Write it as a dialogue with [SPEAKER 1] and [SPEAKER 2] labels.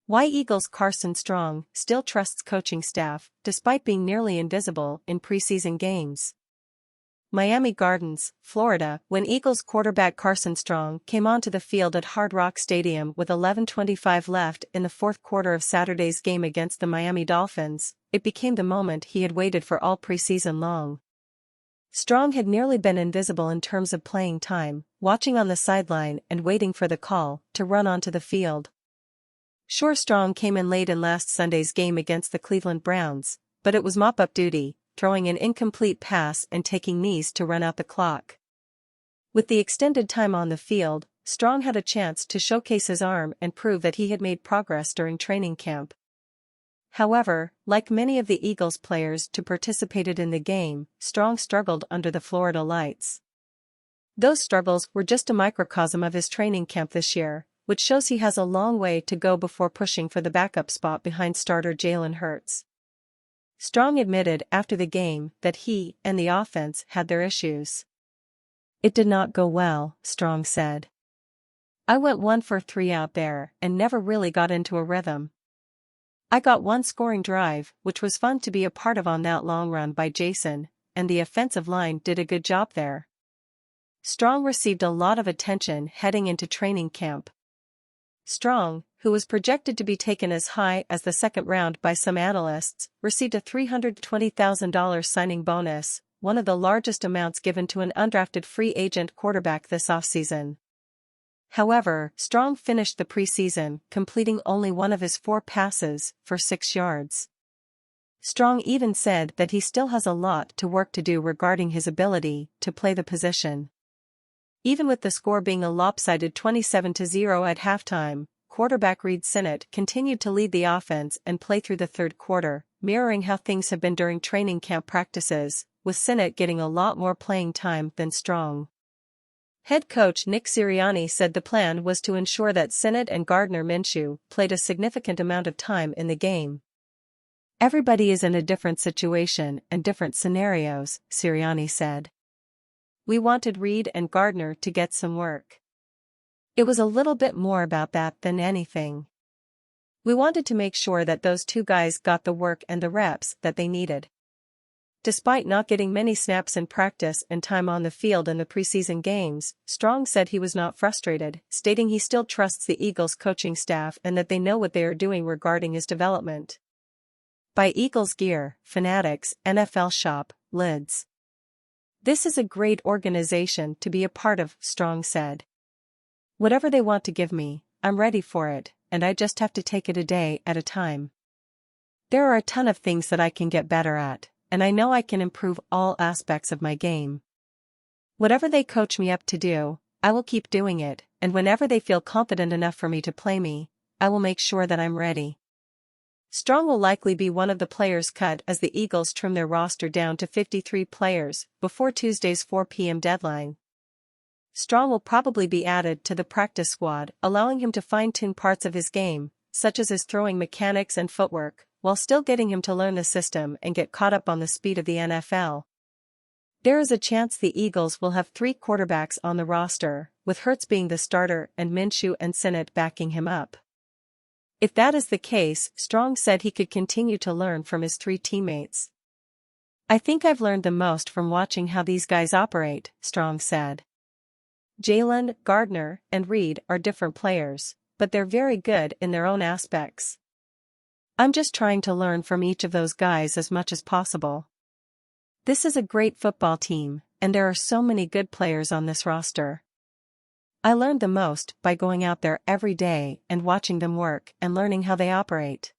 [SPEAKER 1] Why Eagles Carson Strong still trusts coaching staff, despite being nearly invisible in preseason games. Miami Gardens, Florida, when Eagles quarterback Carson Strong came onto the field at Hard Rock Stadium with 11:25 left in the fourth quarter of Saturday's game against the Miami Dolphins, it became the moment he had waited for all preseason long. Strong had nearly been invisible in terms of playing time, watching on the sideline and waiting for the call to run onto the field. Sure, Strong came in late in last Sunday's game against the Cleveland Browns, but it was mop-up duty, throwing an incomplete pass and taking knees to run out the clock. With the extended time on the field, Strong had a chance to showcase his arm and prove that he had made progress during training camp. However, like many of the Eagles players who participated in the game, Strong struggled under the Florida lights. Those struggles were just a microcosm of his training camp this year, which shows he has a long way to go before pushing for the backup spot behind starter Jalen Hurts. Strong admitted after the game that he and the offense had their issues. "It did not go well," Strong said. "I went 1 for 3 out there and never really got into a rhythm. I got one scoring drive, which was fun to be a part of on that long run by Jason, and the offensive line did a good job there." Strong received a lot of attention heading into training camp. Strong, who was projected to be taken as high as the second round by some analysts, received a $320,000 signing bonus, one of the largest amounts given to an undrafted free agent quarterback this offseason. However, Strong finished the preseason, completing only one of his 4 passes for 6 yards. Strong even said that he still has a lot to work to do regarding his ability to play the position. Even with the score being a lopsided 27-0 at halftime, quarterback Lynne Sladky continued to lead the offense and play through the third quarter, mirroring how things have been during training camp practices, with Sladky getting a lot more playing time than Strong. Head coach Nick Sirianni said the plan was to ensure that Sladky and Gardner Minshew played a significant amount of time in the game. "Everybody is in a different situation and different scenarios," Sirianni said. "We wanted Reed and Gardner to get some work. It was a little bit more about that than anything. We wanted to make sure that those 2 guys got the work and the reps that they needed." Despite not getting many snaps in practice and time on the field in the preseason games, Strong said he was not frustrated, stating he still trusts the Eagles coaching staff and that they know what they are doing regarding his development. Buy Eagles gear, Fanatics, NFL Shop, Lids. "This is a great organization to be a part of," Strong said. "Whatever they want to give me, I'm ready for it, and I just have to take it a day at a time. There are a ton of things that I can get better at, and I know I can improve all aspects of my game. Whatever they coach me up to do, I will keep doing it, and whenever they feel confident enough for me to play me, I will make sure that I'm ready." Strong will likely be one of the players cut as the Eagles trim their roster down to 53 players before Tuesday's 4 p.m. deadline. Strong will probably be added to the practice squad, allowing him to fine-tune parts of his game, such as his throwing mechanics and footwork, while still getting him to learn the system and get caught up on the speed of the NFL. There is a chance the Eagles will have 3 quarterbacks on the roster, with Hurts being the starter and Minshew and Sladky backing him up. If that is the case, Strong said he could continue to learn from his 3 teammates. "I think I've learned the most from watching how these guys operate," Strong said. "Jalen, Gardner, and Reed are different players, but they're very good in their own aspects. I'm just trying to learn from each of those guys as much as possible. This is a great football team, and there are so many good players on this roster. I learned the most by going out there every day and watching them work and learning how they operate."